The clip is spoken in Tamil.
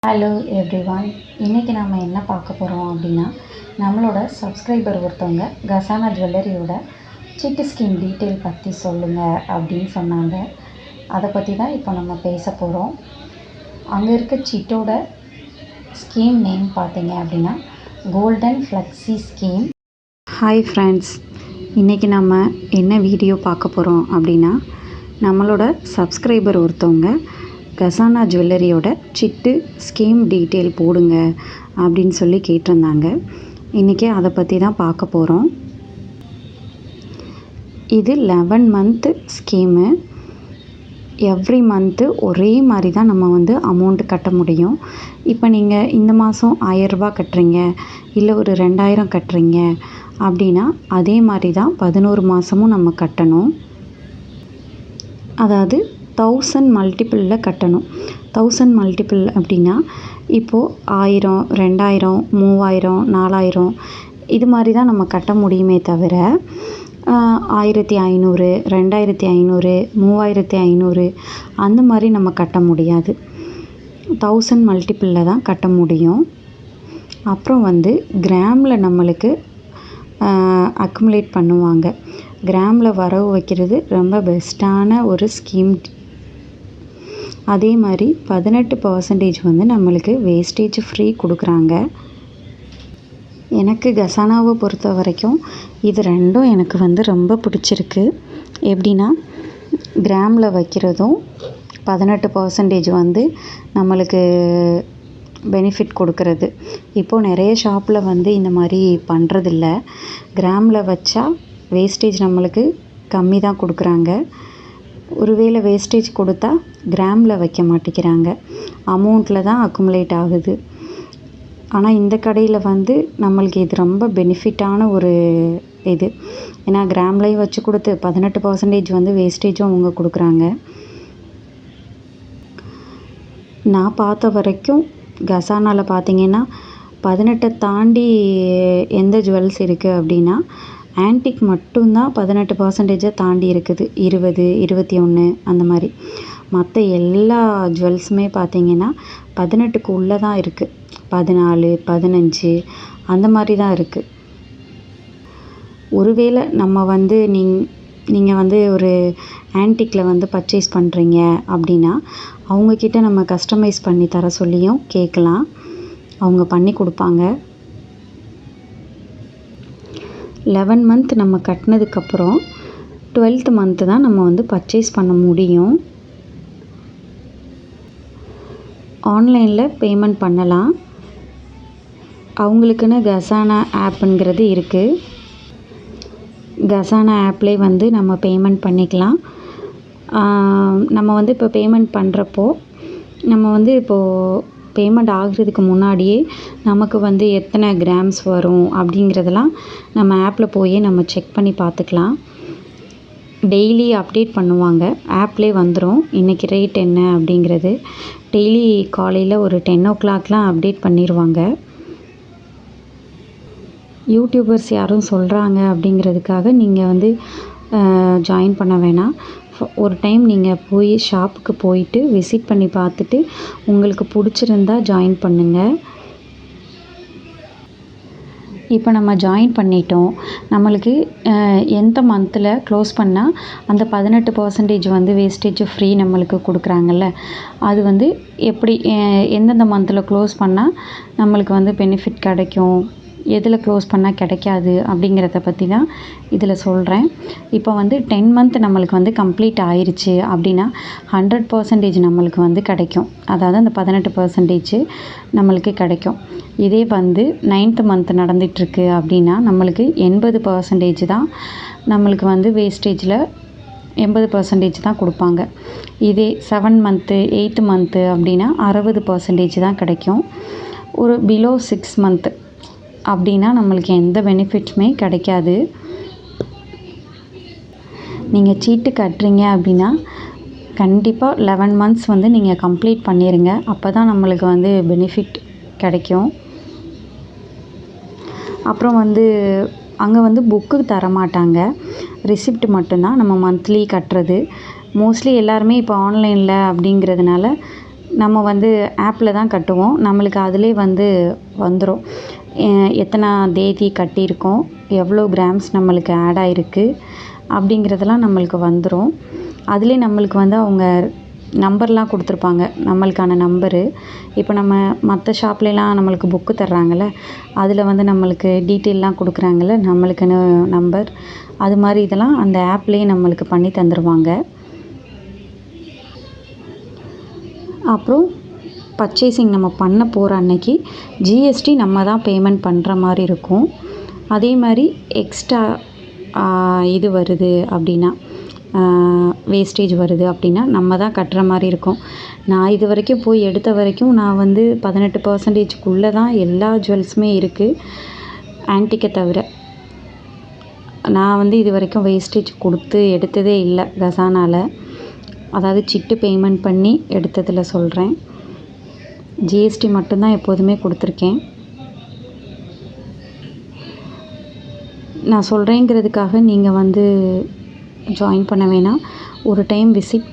ஹலோ எவ்ரிவான், இன்றைக்கி நம்ம என்ன பார்க்க போகிறோம் அப்படின்னா, நம்மளோட சப்ஸ்கிரைபர் ஒருத்தவங்க கசானா ஜுவல்லரியோட சிட்டு ஸ்கீம் டீட்டெயில் பற்றி சொல்லுங்கள் அப்படின்னு சொன்னாங்க. அதை பற்றி தான் இப்போ நம்ம பேச போகிறோம். அங்கே இருக்க சிட்டோட ஸ்கீம் நேம் பார்த்தீங்க அப்படின்னா golden flexi scheme. Hi friends, இன்றைக்கி நம்ம என்ன வீடியோ பார்க்க போகிறோம் அப்படின்னா, நம்மளோட சப்ஸ்கிரைபர் ஒருத்தவங்க கசானா ஜுவல்லரியோட சிட்டு ஸ்கீம் டீட்டெயில் போடுங்க அப்படின்னு சொல்லி கேட்டிருந்தாங்க. இன்றைக்கி அதை பற்றி தான் பார்க்க போகிறோம். இது 11 மந்த்து ஸ்கீமு. எவ்ரி மந்த்து ஒரே மாதிரி தான் நம்ம அமௌண்ட்டு கட்ட முடியும். இப்போ நீங்கள் இந்த மாதம் 1000 ரூபா கட்டுறீங்க, இல்லை ஒரு 2000 கட்டுறீங்க அப்படின்னா அதே மாதிரி தான் 11 மாதமும் நம்ம கட்டணும். அதாவது 1000 மல்டிப்பிளில் கட்டணும். 1000 மல்டிப்பிள் அப்படின்னா இப்போது 1000, 2000, 3000, 4000 இது மாதிரி தான் நம்ம கட்ட முடியுமே தவிர 1500, 2500, 3500 அந்த மாதிரி நம்ம கட்ட முடியாது. 1000 மல்டிப்பிளில் தான் கட்ட முடியும். அப்புறம் கிராமில் நம்மளுக்கு அக்குமுலேட் பண்ணுவாங்க. கிராமில் வரவு வைக்கிறது ரொம்ப பெஸ்ட்டான ஒரு ஸ்கீம். அதே மாதிரி 18% நம்மளுக்கு வேஸ்டேஜ் ஃப்ரீ கொடுக்குறாங்க. எனக்கு கசானாவை பொறுத்த வரைக்கும் இது ரெண்டும் எனக்கு ரொம்ப பிடிச்சிருக்கு. எப்படின்னா, கிராமில் வைக்கிறதும் 18% நம்மளுக்கு பெனிஃபிட் கொடுக்கறது. இப்போது நிறைய ஷாப்பில் இந்த மாதிரி பண்ணுறதில்ல. கிராமில் வச்சா வேஸ்டேஜ் நம்மளுக்கு கம்மி தான் கொடுக்குறாங்க. ஒருவேளை வேஸ்டேஜ் கொடுத்தா கிராமில் வைக்க மாட்டேங்கிறாங்க, அமௌண்ட்டில் தான் அக்குமுலேட் ஆகுது. ஆனால் இந்த கடையில் நம்மளுக்கு இது ரொம்ப பெனிஃபிட்டான ஒரு இது. ஏன்னா கிராம்லேயும் வச்சு கொடுத்து 18% வேஸ்டேஜும் அவங்க கொடுக்குறாங்க. நான் பார்த்த வரைக்கும் கசானாவில் பார்த்தீங்கன்னா 18 தாண்டி எந்த ஜுவல்ஸ் இருக்குது அப்படின்னா ஆன்டிக் மட்டும்தான் 18% தாண்டி இருக்குது. 20, 21 அந்த மாதிரி. மற்ற எல்லா ஜுவல்ஸுமே பார்த்திங்கன்னா 18க்கு உள்ளே தான் இருக்குது. 14, 15 அந்த மாதிரி தான் இருக்குது. ஒருவேளை நம்ம நீங்கள் ஒரு ஆன்டிக்கில் பர்ச்சேஸ் பண்ணுறீங்க அப்படின்னா அவங்கக்கிட்ட நம்ம கஸ்டமைஸ் பண்ணி தர சொல்லியும் கேட்கலாம். அவங்க பண்ணி கொடுப்பாங்க. 11 மந்த் நம்ம கட்டினதுக்கப்புறம் 12th மந்த்து தான் நம்ம பர்ச்சேஸ் பண்ண முடியும். ஆன்லைனில் பேமெண்ட் பண்ணலாம். அவங்களுக்குன்னு கசானா ஆப்புங்கிறது இருக்குது. கசானா ஆப்லேயே நம்ம பேமெண்ட் பண்ணிக்கலாம். நம்ம இப்போ பேமெண்ட் பண்ணுறப்போ நம்ம இப்போது பேமெண்ட் ஆகிறதுக்கு முன்னாடியே நமக்கு எத்தனை கிராம்ஸ் வரும் அப்படிங்கிறதெல்லாம் நம்ம ஆப்பில் போய் நம்ம செக் பண்ணி பார்த்துக்கலாம். டெய்லி அப்டேட் பண்ணுவாங்க. ஆப்லேயே வந்துடும் இன்றைக்கி ரேட் என்ன அப்படிங்கிறது. டெய்லி காலையில் ஒரு 10 o'clockலாம் அப்டேட் பண்ணிடுவாங்க. யூடியூபர்ஸ் யாரும் சொல்கிறாங்க அப்படிங்கிறதுக்காக நீங்கள் ஜாயின் பண்ண வேணாம். ஒரு டைம் நீங்கள் போய் ஷாப்புக்கு போயிட்டு விசிட் பண்ணி பார்த்துட்டு உங்களுக்கு பிடிச்சிருந்தா ஜாயின் பண்ணுங்கள். இப்போ நம்ம ஜாயின் பண்ணிட்டோம். நம்மளுக்கு எந்த மந்தில் க்ளோஸ் பண்ணால் அந்த 18% வேஸ்டேஜ் ஃப்ரீ நம்மளுக்கு கொடுக்குறாங்கல்ல, அது எப்படி எந்தெந்த மந்தில் க்ளோஸ் பண்ணால் நம்மளுக்கு பெனிஃபிட் கிடைக்கும், எதில் க்ளோஸ் பண்ணால் கிடைக்காது அப்படிங்கிறத பற்றி தான் இதில் சொல்கிறேன். இப்போ 10 மந்த் நம்மளுக்கு கம்ப்ளீட் ஆயிடுச்சு அப்படின்னா 100% நம்மளுக்கு கிடைக்கும். அதாவது அந்த 18% நம்மளுக்கு கிடைக்கும். இதே 9th மந்த் நடந்துகிட்ருக்கு அப்படின்னா நம்மளுக்கு 80% தான் நம்மளுக்கு வேஸ்டேஜில் 80% தான் கொடுப்பாங்க. இதே 7 மந்த்து 8th மந்த்து அப்படின்னா 60% தான் கிடைக்கும். ஒரு பிலோ 6 மந்த்து அப்படின்னா நம்மளுக்கு எந்த பெனிஃபிட்ஸுமே கிடைக்காது. நீங்கள் சீட்டு கட்டுறீங்க அப்படின்னா கண்டிப்பாக 11 மந்த்ஸ் நீங்கள் கம்ப்ளீட் பண்ணிடுங்க. அப்போ தான் நம்மளுக்கு பெனிஃபிட் கிடைக்கும். அப்புறம் அங்கே புக்கு தரமாட்டாங்க, ரிசிப்ட் மட்டும்தான் நம்ம மந்த்லி கட்டுறது. மோஸ்ட்லி எல்லாருமே இப்போ ஆன்லைனில் அப்படிங்கிறதுனால நம்ம வந்து ஆப்பில் தான் கட்டுவோம். நம்மளுக்கு அதிலே வந்து வந்துரும். எத்தனை தேதி கட்டியிருக்கோம், எவ்வளோ கிராம்ஸ் நம்மளுக்கு ஆட் ஆகிருக்கு அப்படிங்கிறதெல்லாம் நம்மளுக்கு வந்துடும். அதிலே நம்மளுக்கு வந்து அவங்க நம்பர்லாம் கொடுத்துருப்பாங்க, நம்மளுக்கான நம்பரு. இப்போ நம்ம மற்ற ஷாப்லலாம் நம்மளுக்கு புக்கு தர்றாங்கள்ல, அதில் வந்து நம்மளுக்கு டீட்டெயிலெலாம் கொடுக்குறாங்கள்ல, நம்மளுக்குன்னு நம்பர். அது மாதிரி இதெல்லாம் அந்த ஆப்லேயே நம்மளுக்கு பண்ணி தந்துடுவாங்க. அப்புறம் பர்ச்சேசிங் நம்ம பண்ண போகிற அன்னைக்கு ஜிஎஸ்டி நம்ம தான் பேமெண்ட் பண்ணுற மாதிரி இருக்கும். அதே மாதிரி எக்ஸ்ட்ரா இது வருது அப்படின்னா, வேஸ்டேஜ் வருது அப்படின்னா நம்ம தான் கட்டுற மாதிரி இருக்கும். நான் இது வரைக்கும் போய் எடுத்த வரைக்கும் நான் வந்து 18% தான் எல்லா ஜுவல்ஸுமே இருக்குது, ஆன்டிக்கை தவிர. நான் வந்து இது வரைக்கும் வேஸ்டேஜ் கொடுத்து எடுத்ததே இல்லை கசானாவில். அதாவது சிட்டு பேமெண்ட் பண்ணி எடுத்ததில் சொல்கிறேன். ஜிஎஸ்டி மட்டும்தான் எப்போதுமே கொடுத்துருக்கேன். நான் சொல்கிறேங்கிறதுக்காக நீங்கள் வந்து ஜாயின் பண்ண வேணாம். ஒரு டைம் விசிட்